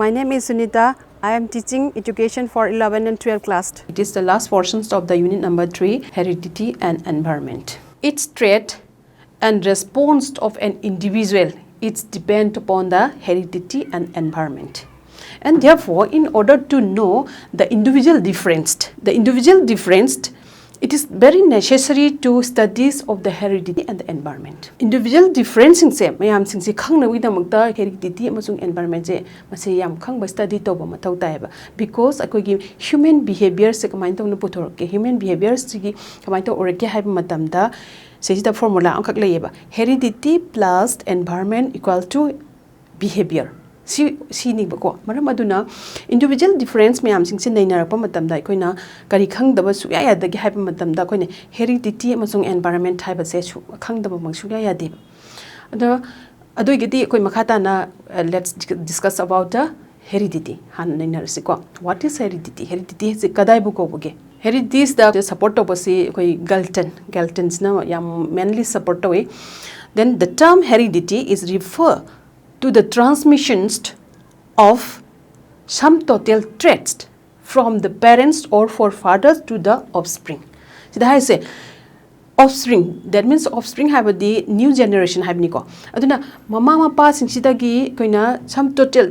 My name is Sunita. I am teaching education for 11 and 12 class. It is the last portions of the unit number 3, heredity and environment. Each trait and response of an individual is depend upon the heredity and environment. And therefore, in order to know the individual difference, it is very necessary to studies of the heredity and the environment. Individual difference in same mayam sing si khang na wi damakta heredity amasung environment je mase yam khang ba study to ba mathau tai ba because akoi gi human behavior se kamai to na puthor ke human behavior gi kamai to orke hai matam da se da formula ang khak lei ba heredity plus environment equal to behavior. Si ni bako maram aduna individual difference mayam sing sin naina rakpa matam da koina kari khang da ba su ya da gi hai matam da koine heredity amasung environment hai ba se su khang da ba mang su ya de ada adoi gi koi makhata na let's discuss about the heredity han naina ko what is heredity is kadai bu ko boge heredity is the support of si koi galtons na yam mainly support away. Then the term heredity is refer to the transmissions of some total traits from the parents or forefathers to the offspring. So that is a offspring. That means offspring have the new generation have niko. Aduna mama papa sing sidagi koina some total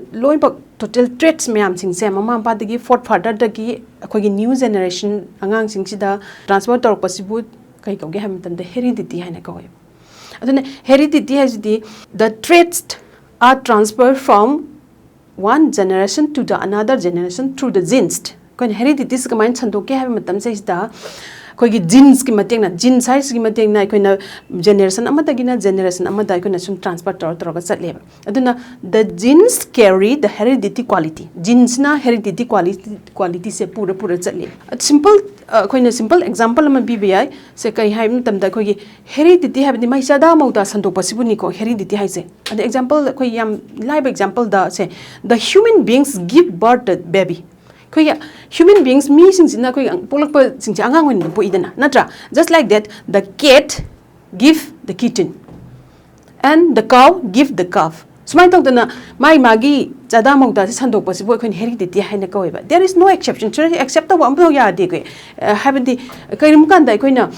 traits mayam sing se mama papa dagi forefather dagi akoi new generation angang sing sida transfer tor possible kai ko ge ham tam the heredity haina ko. Aduna heredity has the traits are transferred from one generation to the another generation through the genes. When heredity is combined, sandoke have matam says da koi genes ki mateng na gene size ki mateng na koi na generation amata generation amata koi na sum transfer tor ga chatle. Aduna the genes carry the heredity quality. Genes na heredity quality se pura chatle. A simple koi na simple example ma BBI se kai hai matam da koi heredity have the mai sada mauta sando possible ni ko heredity hai se. The example koi yam live example da say the human beings give birth to baby. Human beings me sing na koi polak pa sing angang wen po idana natra just like that the cat give the kitten and the cow give the calf. Sumai tong na mai magi jada mauta se sandok possible koi heredity hai na ko ba there is no exception so except the one ya de ko have the kai rum kan dai koi na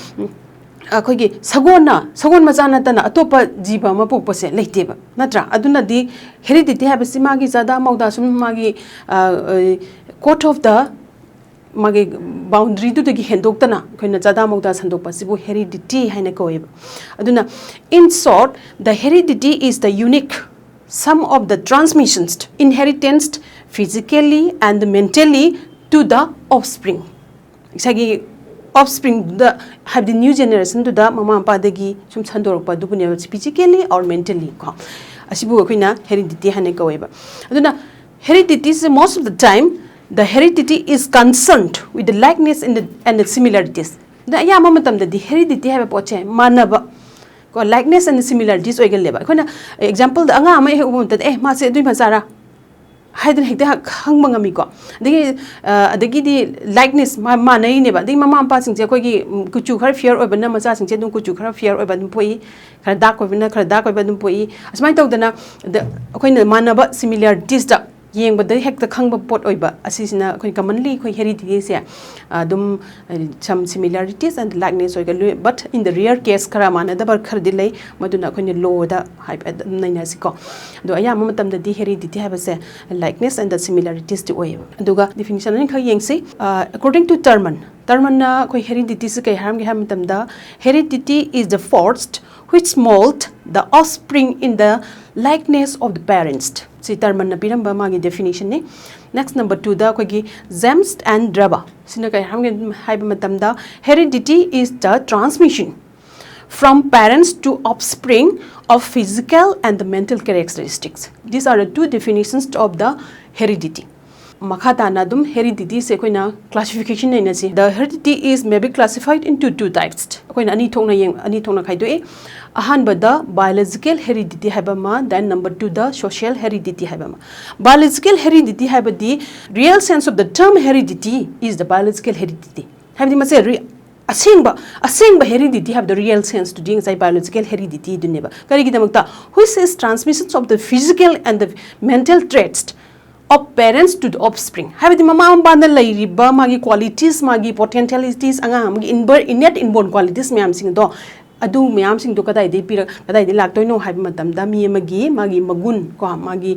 akogi sagon macha na tana atopa jiba ma pok pase leite ba natra aduna di heredity have simagi jada mauda sum magi court of the magi boundary to the hendok tana koina jada mauda sandok pasibu heredity haina ko aduna in short the heredity is the unique sum of the transmissions inheritance physically and mentally to the offspring sagi offspring the have the new generation to the mama papa dagi sum chandor pa dubune physically or mentally ko asibu koina heredity hane ko aduna heredity is most of the time the heredity is concerned with the likeness and the similarities the ya mama tam the heredity have poche manaba ko likeness and similarities oigel leba koina example the anga mai hubum ta ma se dui masara haidin hekta khang mangami ko adagi di likeness ma nai ne ba ding mama pa sing je ko gi kuchu khar fear oi bana macha sing je dum kuchu khar fear oi ban poi khar da ko bina khar da ko ban poi asmai tau dana koina manaba similarities da yeng ba hekta khang ba pot oi ba asisina koi commonly koi heredity se dum some similarities and likeness oi ga but in the rare case khara mana da bar khar dilai maduna koi law da hype naina siko do aya mama tam da di heredity have se likeness and the similarities to oi aduga definition ni kha yeng se according to Terman na koi heredity se kai haram ge ham tam da heredity is the force which mold the offspring in the likeness of the parents. See Terman na piramba magi definition ni. Next number 2 da koi gi Zemst and Draba. Sina kai haram ge hai matam da heredity is the transmission from parents to offspring of physical and the mental characteristics. These are the two definitions of the heredity. Makhata na dum heredity se koina classification naina si the heredity is may be classified into two types koina ani thongna khai do ahan ba the biological heredity haba ma then number 2 the social heredity haba ma biological heredity haba the real sense of the term heredity is the biological heredity have the say asengba heredity have the real sense to doing biological heredity duneba kari gidamakta which is transmissions of the physical and the mental traits of parents to the offspring habidi mama ambanda lairiba magi qualities magi potentialities anga magi innate inborn qualities myam sing do adu myam sing do kadai de pira kadai de laktoi no habi matam da mi magi magun ko magi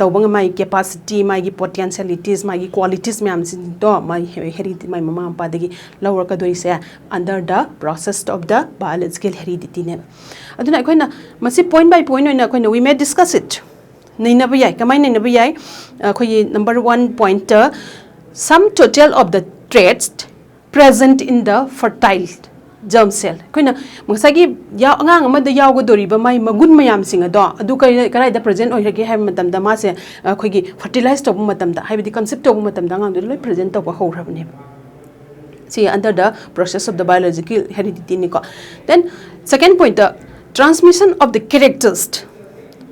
tawbang mai capacity magi potentialities magi qualities myam sing do mai heredity mai mama ampa degi lower ka doi se under the process of the biological heredity ne aduna koina masi point by point oina koina we may discuss it nainaba yai kamai nainaba yai khoi number 1 point sum total of the traits present in the fertile germ cell koina masagi ya angang amada yawgo doriba mai magun mayam singa do adu kai da present oirage hai matam da ma se khoi gi fertilize to matam da haibidi concept to matam da ngang do loi present to ho rabne see under the process of the biological heredity ni ko then second point the transmission of the characters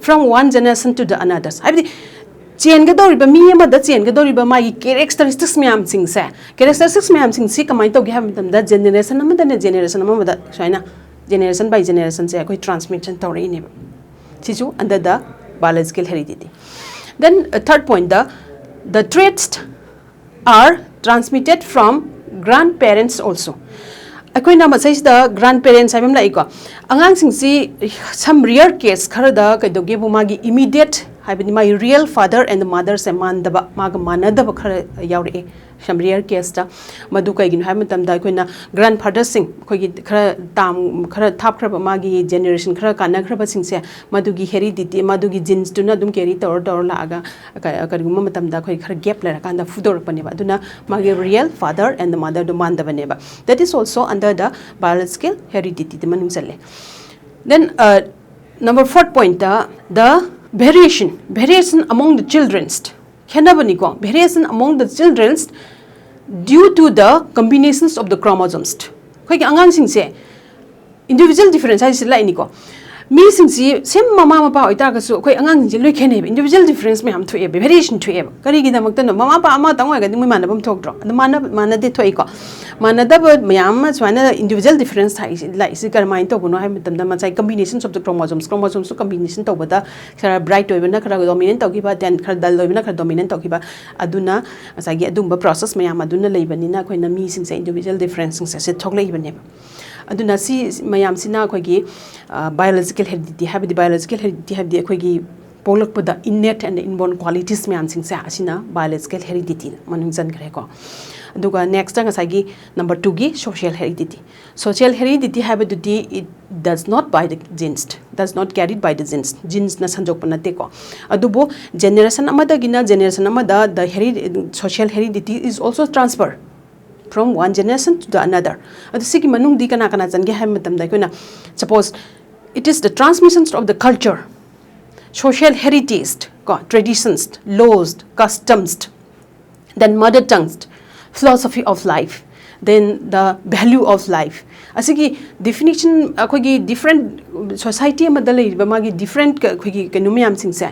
from one generation to the another haibidi chen ga dori ba mi ma da chen ga dori ba mai characteristics myam sing se characteristics myam sing si kamai to gi ham tam da generation am da ne generation am da saina generation by generation se koi transmission to ri ne si chu under the biological heredity then third point the traits are transmitted from grandparents also akoina masai da grandparents habim lai ko angang sing si some rare case khara da kai do ge bu magi immediate habini my real father and mother se mandaba maga manadaba khara yaure some rare case da madu kai gin habim tam da akoina grandfather sing khoi gi khara thap khra magi generation khara kana khra ba sing se madu gi heredity madu gi genes tu na dum carry tor la aga karigum matam da khoi khara gap la kan da fudor pani ba duna magi real father and the mother do mandaba ne ba that is also under the biological heredity the manung challe then number 4 point the variation among the children's khenabani ko variation among the children's due to the combinations of the chromosomes khoi angang sing se individual difference ai sila ini ko mi sing si sem mama pa oita ka su khoi angang sing loi khene individual difference me ham thu e variation thu e kari gi damak tan mama pa ama tang ga dum mana bam thok dro mana de thoi ko mana da mayam swana individual difference thai lai si kar mai to bono hai mitam da ma chai combinations of the chromosomes so combination to bada khara bright oi bana khara dominant to ki ba then khara dull oi bana khara dominant to ki ba aduna asa gi adum ba process mayam aduna lei bani na khoi na mi sing se individual difference sing se thok lei bani aduna si mayam sina khoi gi biological heredity habidi biological heredity habidi khoi gi polak pada innate and inborn qualities mayam sing se asina biological heredity manung jan gre ko aduga next ang asagi number 2 gi social heredity habidi it does not by the genes does not carried by the genes na sanjok panate ko adubo generation amada gina generation amada the social heredity is also transferred from one generation to the another adu sigi manung di kana jange ha matam da koina suppose it is the transmissions of the culture social heritage traditions laws customs then mother tongue philosophy of life then the value of life asigi definition akogi different society amada leiba magi different akogi kenu myam sing se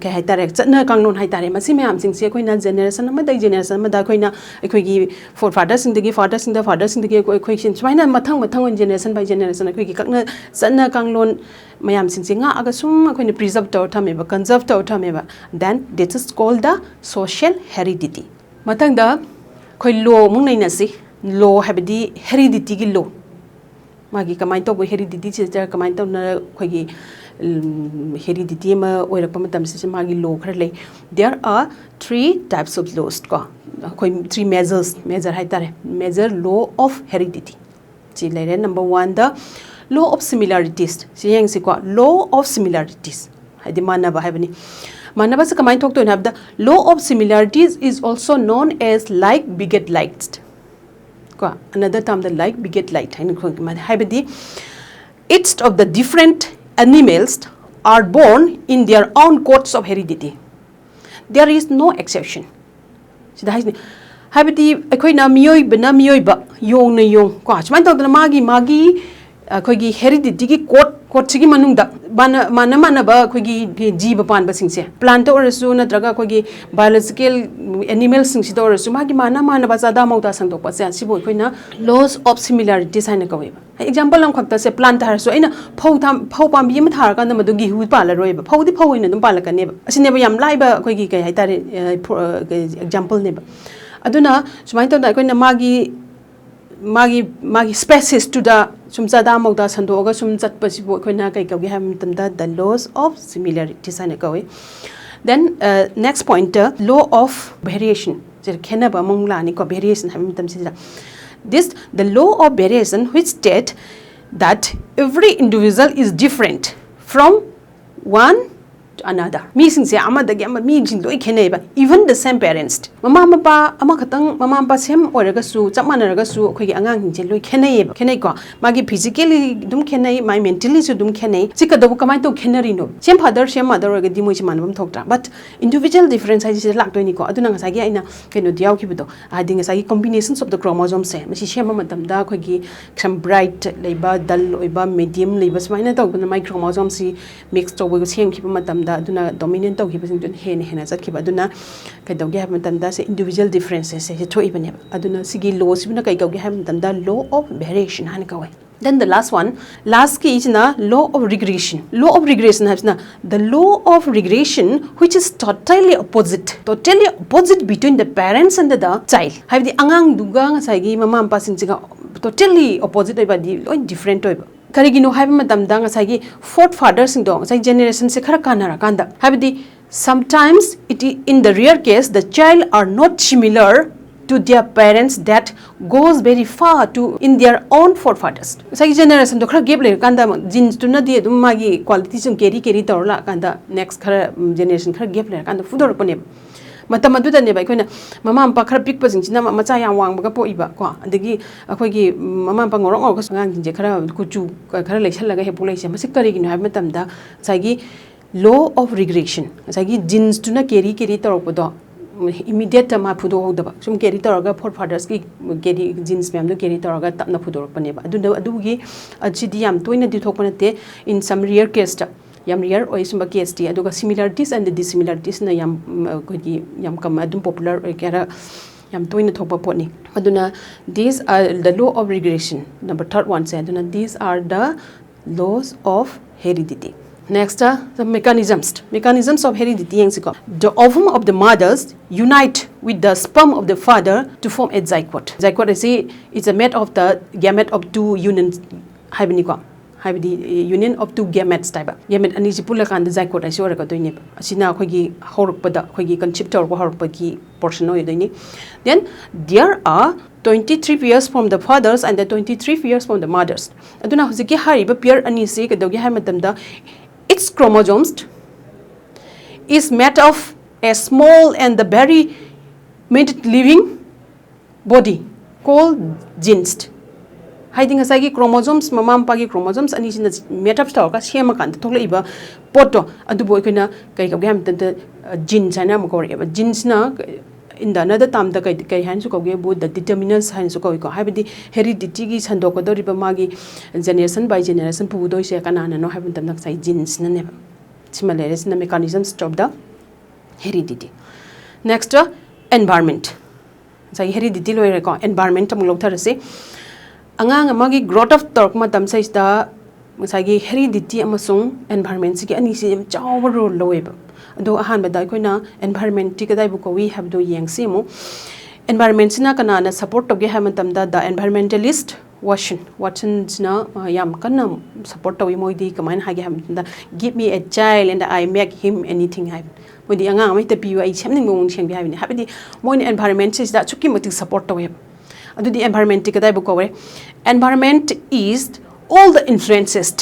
ka haitare chatna kangnon haitare masi myam sing se koina generation amada koina akogi for fathers sing degi fathers sing degi akoi sin swaina mathang on generation by generation akogi kakna chatna kanglon mayam sing se nga aga sum akoina preserve to thameba conserve to thameba then this is called the social heredity mathang da khoi law mung nei na si law habidi heredity gi law magi kamai to go heredity che kamai to na khoi gi heredity ma oirak pamatam se magi law khar lei there are 3 types of laws ko khoi 3 measure hai tare major law of heredity chi lere number 1 the law of similarities si yang si ko law of similarities hadi manaba habani manaba se kamai thok to have the law of similarities is also known as like beget like ko another term the like beget like habidi each of the different animals are born in their own course of heredity there is no exception sida habidi akoi na miyoi ba yong na yong ko chman to magi ꯑꯩꯈꯣꯏꯒꯤ ꯍꯦꯔꯤꯗꯤꯇꯤꯒꯤ ꯀꯣꯗꯁꯤꯒꯤ ꯃꯅꯨꯡꯗ ꯃꯥꯟꯅꯕ ꯑꯩꯈꯣꯏꯒꯤ ꯖꯤꯕ ꯄꯥꯟꯕꯁꯤꯡꯁꯦ plant ꯑꯣꯏꯔꯁꯨ ꯅꯠꯇ꯭ꯔꯒ ꯑꯩꯈꯣꯏꯒꯤ biological ꯑꯦꯅꯤꯃꯦꯜꯁꯤꯡꯁꯤꯗ ꯑꯣꯏꯔꯁꯨ ꯃꯥꯒꯤ ꯃꯥꯟꯅꯕ ꯆꯥꯗꯥ ꯃꯧꯗꯥ ꯁꯟꯗꯣꯛꯄꯁꯦ ꯁꯤꯕꯨ ꯑꯩꯈꯣꯏꯅ ꯂꯣꯁ ꯑꯣꯐ ꯁꯤꯃꯤꯂꯥꯔꯤꯇꯤꯁ ꯍꯥꯏꯅ ꯀꯧꯋꯦꯕ ꯑꯦꯛꯖꯥꯝꯄꯜ ꯑꯃꯈꯛꯇꯁꯦ ꯄ꯭ꯂꯥꯟꯇ ꯍꯥꯏꯔꯁꯨ ꯑꯩꯅ ꯐꯧ ꯄꯥꯝꯕꯤ ꯑꯃ ꯊꯥꯔꯀꯥꯟꯗ ꯃꯗꯨ ꯒꯤꯍꯨ ꯄꯥꯜꯂꯔꯣꯏꯕ ꯐꯧꯗꯤ ꯐꯧ ꯑꯣꯏꯅ ꯑꯗꯨꯝ ꯄꯥꯜꯂꯛꯀꯅꯦꯕ ꯑꯁꯤꯅꯦꯕ ꯌꯥꯝ ꯂꯥꯏꯕ ꯑꯩꯈꯣꯏꯒꯤ ꯀꯩ ꯍꯥꯏꯇꯥꯔꯦ ꯑꯦꯛꯖꯥꯝꯄꯜꯅꯦꯕ ꯑꯗꯨꯅ ꯁꯨꯃꯥꯏꯅ ꯇꯧꯗꯅ ꯑꯩꯈꯣꯏꯅ ꯃꯥꯒꯤ ꯁ꯭ꯄꯦꯁꯤꯁꯇꯨꯗ ꯁꯨꯝ ꯆꯥꯗꯥ ꯃꯧꯗꯥ ꯁꯟꯗꯣꯛꯑꯒ ꯁꯨꯝ ꯆꯠꯄꯁꯤꯕꯨ ꯑꯩꯈꯣꯏꯅ ꯀꯩ ꯀꯧꯒꯦ ꯍꯥꯏꯕ ꯃꯇꯝꯗ ꯗ ꯂꯣꯁ ꯑꯣꯐ ꯁꯤꯃꯤꯂꯥꯔꯤꯇꯤꯁ ꯍꯥꯏꯅ ꯀꯧꯏ ꯗꯦꯟ ネꯛꯁ ꯄꯣꯏꯟꯇ ꯂꯣ ꯑꯣꯐ ꯚꯦꯔꯤꯌꯦꯁꯟ ꯁꯤꯗ ꯈꯦꯠꯅꯕ ꯑꯃꯨꯛ ꯂꯥꯛꯑꯅꯤꯀꯣ ꯚꯦꯔꯤꯌꯦꯁꯟ ꯍꯥꯏꯕ ꯃꯇꯝꯁꯤꯗ the law of variation which state that every individual is different from one to another. ꯃꯤꯁꯤꯡꯁꯦ ꯑꯃꯗꯒꯤ ꯑꯃ ꯃꯤꯁꯤꯡ ꯂꯣꯏ ꯈꯦꯠꯅꯩꯕ even the same parents. ꯃꯃꯥ ꯃꯄꯥ ꯑꯃꯈꯛꯇꯪ ꯃꯃꯥ ꯃꯄꯥ ꯁꯦꯝ ꯑꯣꯏꯔꯒꯁꯨ ꯆꯞ ꯃꯥꯟꯅꯔꯒꯁꯨ ꯑꯩꯈꯣꯏꯒꯤ ꯑꯉꯥꯡꯁꯤꯡꯁꯦ ꯂꯣꯏ ꯈꯦꯠꯅꯩꯌꯦꯕ ꯈꯦꯠꯅꯩꯀꯣ ꯃꯥꯒꯤ ꯐꯤꯖꯤꯀꯦꯜꯂꯤ ꯑꯗꯨꯝ ꯈꯦꯠꯅꯩ ꯃꯥꯒꯤ ꯃꯦꯟꯇꯦꯜꯂꯤꯁꯨ ꯑꯗꯨꯝ ꯈꯦꯠꯅꯩ ꯁꯤ ꯀꯩꯗꯧꯕ ꯀꯃꯥꯏꯅ ꯇꯧ ꯈꯦꯠꯅꯔꯤꯅꯣ ꯁꯦꯝ ꯐꯥꯗꯔ ꯁꯦꯝ ꯃꯥꯗꯔ ꯑꯣꯏꯔꯒꯗꯤ ꯃꯣꯏꯁꯦ ꯃꯥꯟꯅꯕꯝ ꯊꯣꯛꯇ꯭ꯔꯥ ꯕꯠ ꯏꯟꯗꯤꯕꯤꯖꯨꯋꯦꯜ ꯗꯤꯐꯔꯦꯟꯁ ꯍꯥꯏꯁꯤꯗ ꯂꯥꯛꯇꯣꯏꯅꯤꯀꯣ ꯑꯗꯨꯅ ꯉꯁꯥꯏꯒꯤ ꯑꯩꯅ ꯀꯩꯅꯣꯗꯤ ꯌꯥꯎꯈꯤꯕꯗꯣ ꯍꯥꯏꯗꯤ ꯉꯁꯥꯏꯒꯤ ꯀꯣꯝꯕꯤꯅꯦꯁꯟꯁ ꯑꯣꯐ ꯗ ꯀ꯭ꯔꯣꯃꯣꯖꯣꯝꯁꯦ ꯃꯁꯤ ꯁꯦꯝꯕ ꯃꯇꯝꯗ ꯑꯩꯈꯣꯏꯒꯤ ꯈꯔ ꯕ꯭ꯔꯥꯏꯠ ꯂꯩꯕ ꯗꯜ ꯑꯣꯏꯕ ꯃꯦꯗꯤꯌꯝ ꯂꯩꯕ ꯁꯨꯃꯥꯏꯅ ꯇꯧꯕꯅ ꯃꯥꯏ ꯀ꯭ꯔꯣꯃꯣꯖꯣꯝꯁꯤ ꯃꯤꯛꯁ ꯇꯧꯕ ꯁꯦꯝꯈꯤꯕ ꯃꯇꯝꯗ ꯑꯗꯨꯅ ꯗꯣꯃꯤꯅꯦꯟ ꯇꯧꯈꯤꯕꯁꯤꯡꯗꯨꯅ ꯍꯦꯟꯅ ꯆꯠꯈꯤꯕ ꯑꯗꯨꯅ ꯀꯩꯗꯧꯒꯦ ꯍꯥꯏꯕ ꯃꯇꯝꯗ ꯁꯦ ꯏꯟꯗꯤꯕꯤꯖꯨꯋꯦꯜ ꯗꯤꯐꯔꯦꯟꯁꯦꯁ ꯁꯦ ꯊꯣꯛꯏꯕꯅꯦꯕ ꯑꯗꯨꯅ ꯁꯤꯒꯤ ꯂꯣꯁꯤꯕꯨꯅ ꯀꯩ ꯀꯧꯒꯦ ꯍꯥꯏꯕ ꯃꯇꯝꯗ ꯂꯣ ꯑꯣꯐ ꯚꯦꯔꯤꯌꯦꯁꯟ ꯍꯥꯏꯅ ꯀꯧꯋꯦ Then the last one, last key is law of regression. Law of regression is the law of regression which is totally opposite between the parents and the child. Have the angang duga ngasai mama mapa singsiga totally opposite oiba di loi different oiba. Karigino have matamda ngasai fourth father singdo ngasai generation se khara kanara kanda. Have the sometimes in the rare case the child are not similar to their parents that goes very far to in their own forefathers. Sai generation to khara gap le kanda genes to na di dum magi quality sum carry torla kanda next khara generation khara gap le kanda fudor pone matam adu da ne bai koina mama ampa khara pik pasing china macha yang wang ba po iba ko adagi akhoi gi mama ampa ngorok ngorok ngang jinje khara kuchu khara leisal laga he pulai se masi kari gi no ha matam da sai gi law of regression sai gi genes to na carry torok podo immediate ma phudo hodaba sum carry toraga forefathers ki carry genes mem do carry toraga tapna phudorok paneba adugi achidi yam toina di thokpanate in some rare case ta yam rare oi sumba case ti aduga similarities and the dissimilarities na yam kogi yam kam adum popular oi kara yam toina thokpa potni aduna these are the law of regression number third one say aduna these are the laws of heredity. Next, the mechanisms of heredity. The ovum of the mothers unite with the sperm of the father to form a zygote. Zygote is a made of the gamete of two unions. Union of two gametes type. Gamete ani pula kan zygote ay sure ka to ni. Asina kogi horokpada kogi concept or horokpagi portion o yun. Then there are 23 pairs from the fathers and the 23 pairs from the mothers. Aduna huziki hariba pair ani se kadogi ha matamda its chromosomes is made of a small and the very living body called genes. Hiding a psychic chromosomes, mamam pagi chromosomes, and is in the made up stock as Hemakan, Toliba, Poto, and the Boykina, Kaikagam, the genes and Amakori, but genes na. In the another time the kai hands ko ge the determinants hands ko have the heredity gi sandoko do riba magi generation by generation pu do se kana no have them sai genes na ne similar is the mechanisms of the heredity. Next environment sai heredity lo ko environment tam lo thar se angang magi growth of tork ma tam sai da sai gi heredity amasung environment si gi ani si chaw role lo weba do ahan bada koina environment ti kadai bu ko we have do yang simu environment sina kana na support to ge hamatam da the environmentalist Watson na yam kana support to moi di kamain ha ge ham da give me a child and I make him anything ha moi di anga mai ta pi ai semning mong seng bi ha ni ha di moi ni environment is da chuki moti support to we adu di environment ti kadai bu ko we environment is all the influences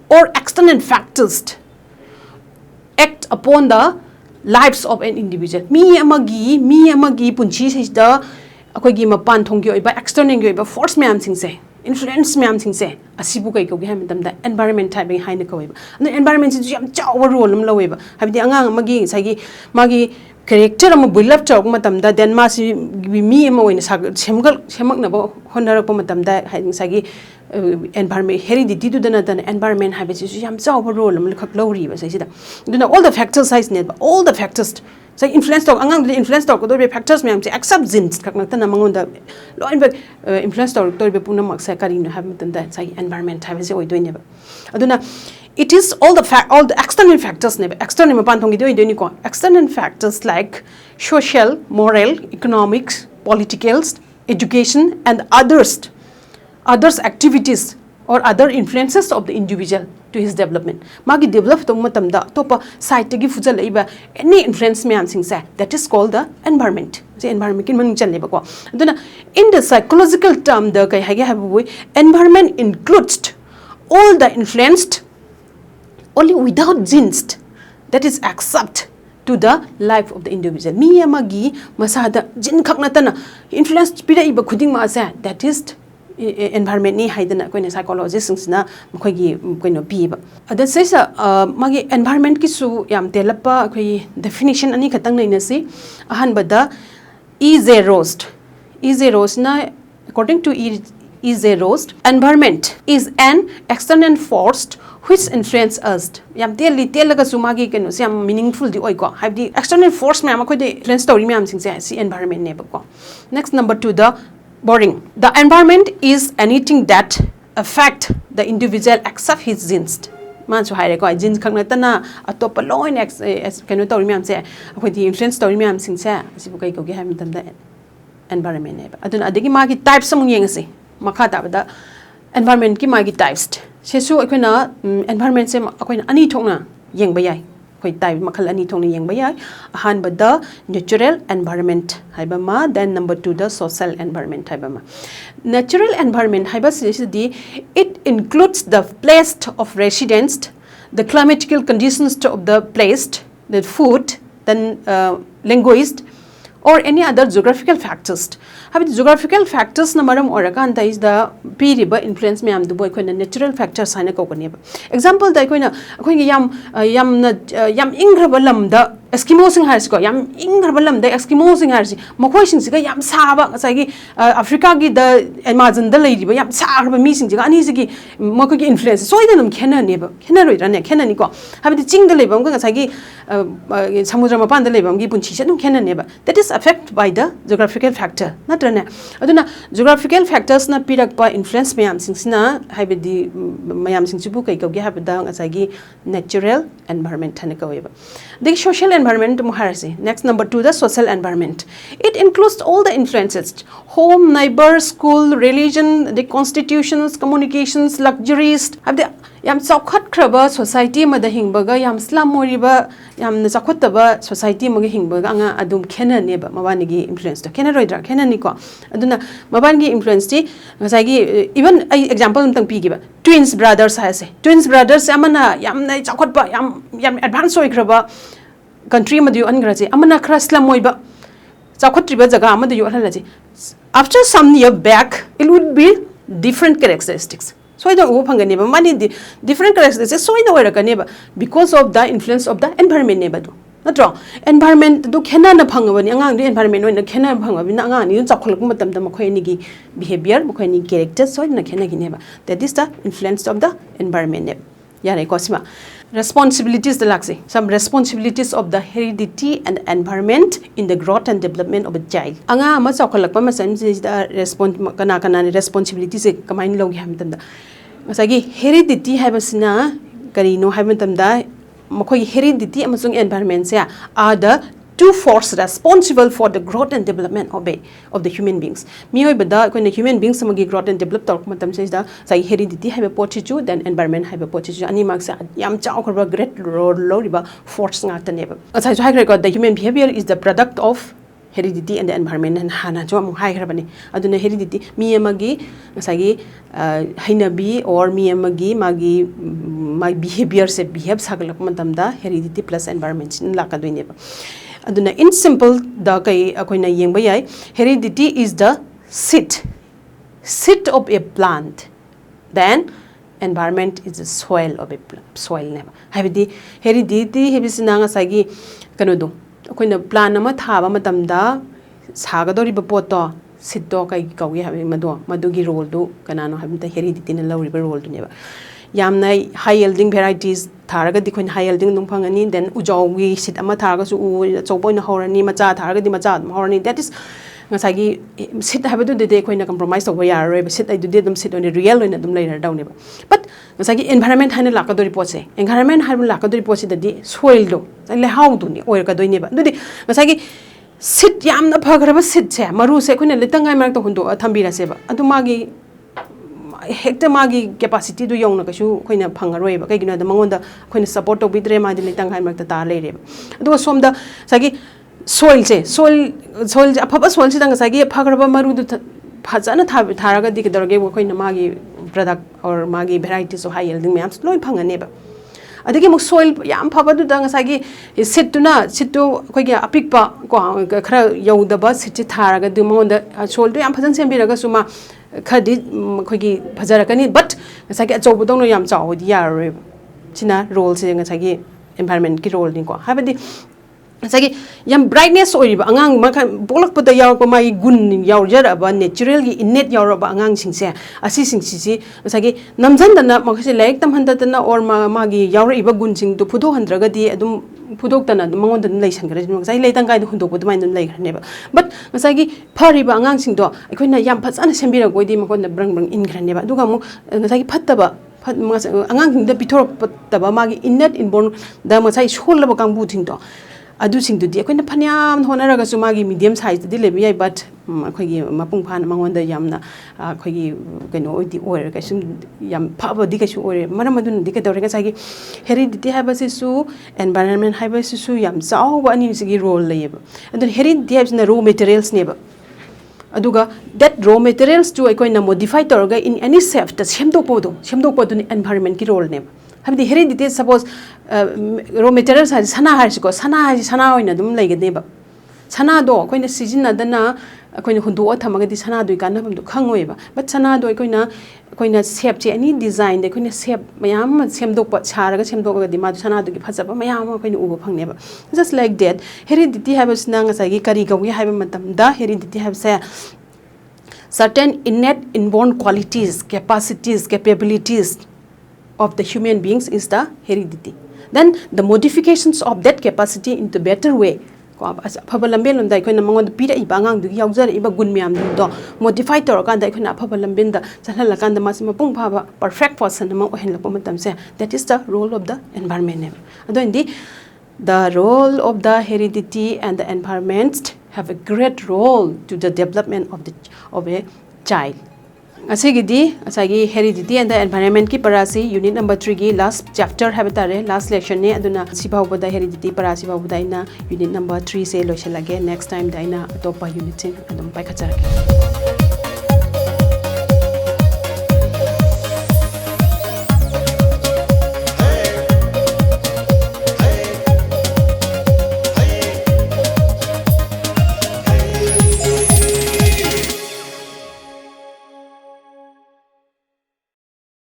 or external factors act upon the lives of an individual. Me amagi punchi sida akogi mapan thonggi oiba external oiba force me am singse influence me am singse asibu kai ko gi ham tam da environment type haina ko oiba and environment is yam chaw role am loweba habidi angang amagi sagi magi character ama build up chawk matamda then ma si mi ama oina semaknaba honarakpa matamda sagi environment heredity to the environment habits is yam chawba role am khak lori ba sai sida duna all the factors size net all the factors say influence talk angang the influence talk do be factors me am accept zins khak nakta na mangon da lo influence talk do be puna mak sa kari no have matamda sai environment habits oi doine ba aduna it is all the external factors ne external ma pan thong gi doi ko external factors like social moral economics politicals education and others activities or other influences of the individual to his development magi develop tong matam da topa site gi fujal iba any influence me am sing sa that is called the environment the environment kin man chan leba ko aduna in the psychological term the kai hage have we environment includes all the influenced only without genes that is accept to the life of the individual mi amagi masada jin khakna tana influence pira iba khuding ma sa that is environment ni haidana koina psychologists na mkhoi gi koino biba ada saisa magi environment ki su yam telapa khoi definition ani khatang nei na si ahan bada is a roast na according to E.J. Rost environment is an external force which influence us yam telaga sumagi keno siam meaningful di oi ko have the external force me am ko de influence story me am sing si environment ne ba ko next number 2 the boring the environment is anything that affect the individual except his genes man so haire ko genes khang na tana atop loin keno story me am se ko di influence story me am sing sa si bu kai ko ge ham tam da environment ne ba aduna adigi magi type samung yeng se makha ta da environment ki magi types sesu akoina environment se akoina ani thokna yengba yai koi type makhal ani thokna yengba yai ahan ba the natural environment haiba ma then number 2 the social environment haiba ma natural environment haiba se di it includes the place of residence the climatical conditions of the place the food then linguist or any other geographical factors have geographical factors na maram orakan da is the piriba influence me am du boy koina natural factors haina ko kone example da koina koi yam ingraba lam da eskimo sing har ko yam ingraba lam da eskimo sing har si mokoi sing si ga yam saba sai gi africa gi da amazon da lei ba yam sagraba mi sing ji ga ani si gi mokoi gi influence so idanum khena ne ba khena roi ra ne khena ni ko have ching da lei ba ga sai gi samudra ma pan da lei ba gi punchi se dum khena ne ba that is affected by the geographical factor natrane aduna geographical factors na pirak pa influence mayam singsina haibedi mayam singchibu kai ko ge habda ngasai gi natural environment thane ko weba the social environment muharasi next number 2 the social environment it includes all the influences home neighbor school religion the constitutions communications luxuries have the yam chawkhat khraba society ma da hingbaga yam slum moriba yam na chakhotaba society ma ga hingbaga anga adum khena ne ba mabani gi influence to khena roidra khena ni ko aduna mabani gi influence ti ngasai gi even example tang pi gi ba twins brothers ha se twins brothers amana yam na chakhot ba yam advance oi khraba country ma du angra je amana khra slum oi ba chakhotri ba jaga ma du hal ji after some year back it would be different characteristics so ida u phangani ba mani different characteristics so ida wera kane ba because of the influence of the environment ne ba do natro environment do khena na phangabani angang di environment no khena phangabani na angang ni chakhol ku matam da makhoi ni gi behavior makhoi ni character so na khena gi ne ba that is the influence of the environment ne yare ko sima responsibilities the lakse some responsibilities of the heredity and environment in the growth and development of a child anga ma chakolakpa ma sam is the kana responsibilities e kamain logi ham tanda masagi heredity habasina kari no ham tanda makhoi heredity amasung environment se are the two forces responsible for the growth and development of the human beings mioi bada koina human beings samagi growth and develop talk matam se da sai heredity have a pochichu then environment have a pochichu ani marks yam chaw khaba great role riba force nga taneba asai so high the human behavior is the product of heredity and the environment and hana jo am high rabani aduna heredity mi amagi asagi hainabi or mi amagi magi my behavior se behave sagalak matam da heredity plus environment in laka doineba aduna in simple the kai akoina yengba yai heredity is the seed of a plant then environment is the soil of a soil ne habidi heredity hebisina nga sagi kanu do ꯑꯩꯈꯣꯏꯅ plan ꯑꯃ ꯊꯥꯕ ꯃꯇꯝꯗ ꯁꯥꯒꯗꯧꯔꯤꯕ ꯄꯣꯠꯇꯣ ꯁꯤꯠꯇꯣ ꯀꯩ ꯀꯧꯏ ꯍꯥꯏꯕ ꯃꯗꯨꯒꯤ ꯔꯣꯜꯗꯨ ꯀꯅꯥꯅꯣ ꯍꯥꯏꯕꯗ ꯍꯦꯔꯤꯗꯤꯇꯤꯅ ꯂꯧꯔꯤꯕ ꯔꯣꯜꯗꯨꯅꯦꯕ ꯌꯥꯝꯅ ꯍꯥꯏ ꯌꯦꯜꯗꯤꯡ ꯚꯦꯔꯥꯏꯇꯤꯁ ꯊꯥꯔꯒꯗꯤ ꯑꯩꯈꯣꯏꯅ ꯍꯥꯏ ꯌꯦꯜꯗꯤꯡ ꯑꯗꯨꯝ ꯐꯪꯒꯅꯤ ꯗꯦꯟ ꯎꯖꯥꯎꯒꯤ ꯁꯤꯠ ꯑꯃ ꯊꯥꯔꯒꯁꯨ ꯎ ꯑꯆꯧꯕ ꯑꯣꯏꯅ ꯍꯧꯔꯅꯤ ꯃꯆꯥ ꯊꯥꯔꯒꯗꯤ ꯃꯆꯥ ꯑꯗꯨꯝ ꯍꯧꯔꯅꯤ ꯗꯦꯠ ꯏꯁ ꯉꯁꯥꯏꯒꯤ ꯁꯤꯠ ꯍꯥꯏꯕꯗꯨꯗꯤ ꯑꯩꯈꯣꯏꯅ ꯀꯝꯄ꯭ꯔꯣꯃꯥꯏꯁ ꯇꯧꯕ ꯌꯥꯔꯔꯣꯏꯕ ꯁꯤꯠ ꯑꯩꯗꯨꯗꯤ ꯑꯗꯨꯝ ꯁꯤꯠ ꯑꯣꯏꯅ ꯔꯤꯌꯦꯜ ꯑꯣꯏꯅ ꯑꯗꯨꯝ ꯂꯩꯔꯗꯧꯅꯦꯕ ꯕꯠ ꯉꯁꯥꯏꯒꯤ ꯑꯦꯟꯚꯥꯏꯔꯟꯃꯦꯟꯠ ꯍꯥꯏꯅ ꯂꯥꯛꯀꯗꯧꯔꯤ ꯄꯣꯠꯁꯦ ꯑꯦꯟꯚꯥꯏꯔꯟꯃꯦꯟꯠ ꯍꯥꯏꯅ ꯂꯥꯛꯀꯗꯧꯔꯤ ꯄꯣꯠꯁꯤꯗꯗꯤ ꯁꯣꯏꯜꯗꯣ ꯂꯩꯍꯥꯎꯗꯨꯅꯤ ꯑꯣꯏꯔꯛꯀꯗꯣꯏꯅꯦꯕ ꯑꯗꯨꯗꯤ ꯉꯁꯥꯏꯒꯤ ꯁꯤꯠ ꯌꯥꯝꯅ ꯐꯈ꯭ꯔꯕ ꯁꯤꯠꯁꯦ ꯃꯔꯨꯁꯦ ꯑꯩꯈꯣꯏꯅ ꯂꯩꯇꯪꯒꯥꯏ ꯃꯔꯛꯇ ꯍꯨꯟꯗꯣꯛꯑ ꯊꯝꯕꯤꯔꯁꯦꯕ ꯑꯗꯨ ꯃꯥꯒꯤ ꯍꯦꯛꯇ ꯃꯥꯒꯤ ꯀꯦꯄꯥꯁꯤꯇꯤꯗꯨ ꯌꯧꯅ ꯀꯩꯁꯨ ꯑꯩꯈꯣꯏꯅ ꯐꯪꯉꯔꯣꯏꯕ ꯀꯩꯒꯤꯅꯣ ꯍꯥꯏꯕꯗ ꯃꯉꯣꯟꯗ ꯑꯩꯈꯣꯏꯅ ꯁꯞꯄꯣꯔꯠ ꯇꯧꯕꯤꯗ꯭ꯔꯦ ꯃꯥꯗꯤ ꯂꯩꯇꯪꯒꯥꯏ ꯃꯔꯛꯇ ꯇꯥꯔ ꯂꯩꯔꯦꯕ ꯑꯗꯨꯒ ꯁꯣꯝꯗ ꯉꯁꯥꯏꯒꯤ ꯁꯣꯏꯜꯁꯦ ꯑꯐꯕ ꯁꯣꯏꯜꯁꯤꯗ ꯉꯁꯥꯏꯒꯤ ꯐꯈ꯭ꯔꯕ ꯃꯔꯨꯗꯨ ꯐꯖꯅ ꯊꯥꯔꯒꯗꯤ ꯀꯩꯗꯧꯔꯒꯦ ꯑꯩꯈꯣꯏꯅ ꯃꯥꯒꯤ ꯄ꯭ꯔꯗꯛ ꯑꯣꯔ ꯃꯥꯒꯤ ꯚꯦꯔꯥꯏꯇꯤꯁ ꯑꯣꯐ ꯍꯥꯏ ꯌꯦꯜꯗꯤꯡ ꯃꯌꯥꯝꯁꯨ ꯂꯣꯏ ꯐꯪꯉꯅꯦꯕ ꯑꯗꯒꯤ ꯑꯃꯨꯛ ꯁꯣꯏꯜ ꯌꯥꯝ ꯐꯕꯗꯨꯗ ꯉꯁꯥꯏꯒꯤ ꯁꯤꯠꯇꯨ ꯑꯩꯈꯣꯏꯒꯤ ꯑꯄꯤꯛꯄ ꯀꯣ ꯈꯔ ꯌꯧꯗꯕ ꯁꯤꯠꯁꯤ ꯊꯥꯔꯒꯗꯤ ꯃꯉꯣꯟꯗ ꯁꯣꯏꯜꯗꯨ ꯌꯥꯝ ꯐꯖꯅ ꯁꯦꯝꯕꯤꯔꯒꯁꯨ ꯃꯥ ꯈꯔꯗꯤ ꯑꯩꯈꯣꯏꯒꯤ ꯐꯖꯔꯛꯀꯅꯤ ꯕꯠ ꯉꯁꯥꯏꯒꯤ ꯑꯆꯧꯕꯗꯧꯅ ꯌꯥꯝ ꯆꯥꯎꯕꯗꯤ ꯌꯥꯔꯔꯣꯏꯕ ꯁꯤꯅ ꯔꯣꯜꯁꯦ ꯉꯁꯥꯏꯒꯤ ꯑꯦꯟꯚꯥꯏꯔꯟꯃꯦꯟꯠꯀꯤ ꯔꯣꯜꯅꯤꯀꯣ ꯍꯥꯏꯕꯗꯤ ꯉꯁꯥꯏꯒꯤ ꯌꯥꯝ ꯕ꯭ꯔꯥꯏꯠꯅꯦꯁ ꯑꯣꯏꯔꯤꯕ ꯑꯉꯥꯡ ꯃꯈꯜ ꯄꯣꯛꯂꯛꯄꯗ ꯌꯥꯎꯔꯛꯄ ꯃꯥꯒꯤ ꯒꯨꯟ ꯌꯥꯎꯖꯔꯛꯑꯕ ꯅꯦꯆꯔꯦꯜꯒꯤ ꯏꯟꯅꯦꯠ ꯌꯥꯎꯔꯛꯑꯕ ꯑꯉꯥꯡꯁꯤꯡꯁꯦ ꯑꯁꯤꯁꯤꯡꯁꯤ ꯉꯁꯥꯏꯒꯤ ꯅꯝꯖꯟꯗꯅ ꯃꯈꯣꯏꯁꯦ ꯂꯥꯏꯔꯤꯛ ꯇꯝꯍꯟꯗꯗꯅ ꯑꯣꯔ ꯃꯥꯒꯤ ꯌꯥꯎꯔꯛꯏꯕ ꯒꯨꯟꯁꯤꯡꯗꯨ ꯐꯨꯗꯣꯛꯍꯟꯗ꯭ꯔꯒꯗꯤ ꯑꯗꯨꯝ ꯐꯨꯗꯣꯛꯇꯅ ꯑꯗꯨꯝ ꯃꯉꯣꯟꯗ ꯑꯗꯨꯝ ꯂꯩꯁꯟꯈ꯭ꯔꯁꯤꯅ ꯉꯁꯥꯏ ꯂꯩꯇꯪꯒꯥꯏꯗ ꯍꯨꯟꯗꯣꯛꯄ ꯑꯗꯨꯃꯥꯏꯅ ꯑꯗꯨꯝ ꯂꯩꯈ꯭ꯔꯅꯦꯕ ꯕꯠ ꯉꯁꯥꯏꯒꯤ ꯐꯔꯤꯕ ꯑꯉꯥꯡꯁꯤꯡꯗꯣ ꯑꯩꯈꯣꯏꯅ ꯌꯥꯝ ꯐꯖꯅ ꯁꯦꯝꯕꯤꯔꯛꯄꯣꯏꯗꯤ ꯃꯉꯣꯟꯗ ꯕ꯭ꯔꯪ ꯕ꯭ꯔꯪ ꯏꯟꯈ꯭ꯔꯅꯦꯕ ꯑꯗꯨꯒ ꯑꯃꯨꯛ ꯉꯁꯥꯏꯒꯤ ꯐꯠꯇꯕ ꯑꯉꯥꯡꯁꯤꯡꯗ ꯄꯤꯊꯣꯔꯛꯇꯕ ꯃꯥꯒꯤ ꯏꯟꯅꯦꯠ ꯏꯟꯕꯣꯔꯟꯗ ꯉꯁꯥꯏ ꯁꯣꯜꯂꯕ ꯀꯥꯡꯕꯨꯁꯤꯡꯗꯣ ꯑꯗꯨꯁꯤꯡꯗꯨꯗꯤ ꯑꯩꯈꯣꯏꯅ ꯐꯅꯌꯥꯝ ꯍꯣꯠꯅꯔꯒꯁꯨ ꯃꯥꯒꯤ ꯃꯤꯗꯤꯌꯝ ꯁꯥꯏꯖꯇꯗꯤ ꯂꯩꯕ ꯌꯥꯏ ꯕꯠ ꯑꯩꯈꯣꯏꯒꯤ ꯃꯄꯨꯡ ꯐꯥꯅ ꯃꯉꯣꯟꯗ ꯌꯥꯝꯅ ꯑꯩꯈꯣꯏꯒꯤ ꯀꯩꯅꯣ ꯑꯣꯏꯗꯤ ꯑꯣꯏꯔ ꯀꯩꯁꯨ ꯌꯥꯝ ꯐꯕꯗꯤ ꯀꯩꯁꯨ ꯑꯣꯏꯔꯦ ꯃꯔꯝ ꯑꯗꯨꯅꯗꯤ ꯀꯩꯗꯧꯔꯦ ꯉꯁꯥꯏꯒꯤ ꯍꯦꯔꯤꯗꯤꯇꯤ ꯍꯥꯏꯕꯁꯤꯁꯨ ꯑꯦꯟꯚꯥꯏꯔꯟꯃꯦꯟꯠ ꯍꯥꯏꯕꯁꯤꯁꯨ ꯌꯥꯝ ꯆꯥꯎꯕ ꯑꯅꯤꯁꯤꯒꯤ ꯔꯣꯜ ꯂꯩꯌꯦꯕ ꯑꯗꯨꯅ ꯍꯦꯔꯤꯗꯤꯇꯤ ꯍꯥꯏꯕꯁꯤꯅ ꯔꯣ ꯃꯦꯇꯔꯤꯌꯦꯜꯁꯅꯦꯕ ꯑꯗꯨꯒ ꯗꯦꯠ ꯔꯣ ꯃꯦꯇꯔꯤꯌꯦꯜꯁꯇꯨ ꯑꯩꯈꯣꯏꯅ ꯃꯣꯗꯤꯐꯥꯏ ꯇꯧꯔꯒ ꯏꯟ ꯑꯦꯅꯤ ꯁꯦꯞꯇ ꯁꯦꯝꯗꯣꯛꯄꯗꯨꯅꯤ ꯑꯦꯟꯚꯥꯏꯔꯟꯃꯦꯟꯠꯀꯤ ꯔꯣꯜꯅꯦꯕ ꯍꯥꯏꯕꯗꯤ ꯍꯦꯔꯤꯗꯤꯇꯤ ꯁꯄꯣꯁ ꯔꯣ ꯃꯦꯇꯔꯤꯌꯦꯜꯁ ꯍꯥꯏꯁꯦ ꯁꯅꯥ ꯍꯥꯏꯔꯤꯁꯤꯀꯣ ꯁꯅꯥ ꯍꯥꯏꯁꯤ ꯁꯅꯥ ꯑꯣꯏꯅ ꯑꯗꯨꯝ ꯂꯩꯒꯅꯦꯕ ꯁꯅꯥꯗꯣ ꯑꯩꯈꯣꯏꯅ ꯁꯤꯖꯤꯟꯅꯗꯅ ꯑꯩꯈꯣꯏꯅ ꯍꯨꯟꯗꯣꯛꯑ ꯊꯝꯃꯒꯗꯤ ꯁꯅꯥꯗꯨꯒꯤ ꯀꯥꯟꯅꯐꯝꯗꯣ ꯈꯪꯉꯣꯏꯕ ꯕꯠ ꯁꯅꯥꯗꯣ ꯑꯩꯈꯣꯏꯅ ꯁꯦꯞꯁꯦ ꯑꯦꯅꯤ ꯗꯤꯖꯥꯏꯟꯗ ꯑꯩꯈꯣꯏꯅ ꯁꯦꯞ ꯃꯌꯥꯝ ꯑꯃ ꯁꯥꯔꯒ ꯁꯦꯝꯗꯣꯛꯑꯒꯗꯤ ꯃꯥꯗꯣ ꯁꯅꯥꯗꯨꯒꯤ ꯐꯖꯕ ꯃꯌꯥꯝ ꯑꯃ ꯑꯩꯈꯣꯏꯅ ꯎꯕ ꯐꯪꯅꯦꯕ ꯖꯁ ꯂꯥꯏꯛ ꯗꯦꯠ ꯍꯦꯔꯤꯗꯤꯇꯤ ꯍꯥꯏꯕꯁꯤꯅ ꯉꯁꯥꯏꯒꯤ ꯀꯔꯤ ꯀꯧꯏ ꯍꯥꯏꯕ ꯃꯇꯝꯗ ꯍꯦꯔꯤꯗꯤꯇꯤ ꯍꯥꯏꯕꯁꯦ certain innate inborn qualities, capacities, capabilities of the human beings is the heredity. Then the modifications of that capacity into better way. ꯑꯐꯕ ꯂꯝꯕꯦꯜꯂꯣꯝꯗ ꯑꯩꯈꯣꯏꯅ ꯃꯉꯣꯟꯗ ꯄꯤꯔꯛꯏꯕ ꯑꯉꯥꯡꯗꯨꯒꯤ ꯌꯥꯎꯖꯔꯛꯏꯕ ꯒꯨꯟ ꯃꯌꯥꯝꯗꯨꯗꯣ ꯃꯣꯗꯤꯐꯥꯏ ꯇꯧꯔꯀꯥꯟꯗ ꯑꯩꯈꯣꯏꯅ ꯑꯐꯕ ꯂꯝꯕꯦꯜꯗ ꯆꯠꯍꯜꯂꯀꯥꯟꯗ ꯃꯥꯁꯤ ꯃꯄꯨꯡ ꯐꯥꯕ ꯄꯔꯐꯦꯛ ꯄꯔꯁꯟ ꯑꯃ ꯑꯣꯏꯍꯜꯂꯛꯄ ꯃꯇꯝꯁꯦ ꯗꯦꯠ ꯏꯁ ꯗ ꯔꯣꯜ ꯑꯣꯐ ꯗ ꯑꯦꯟꯚꯥꯏꯔꯟꯃꯦꯟꯠꯅꯦꯕ ꯑꯗꯨꯑꯣꯏꯗꯤ the role of the heredity and the environment have a great role to the development of a child. Asigidi asagi heredity and the environment ki parasi unit number 3 gi last chapter have tare last lecture ne aduna sibawbada heredity parasi bawbada ina unit number 3 se loiselage next time daina atopa unit adum pai khacharake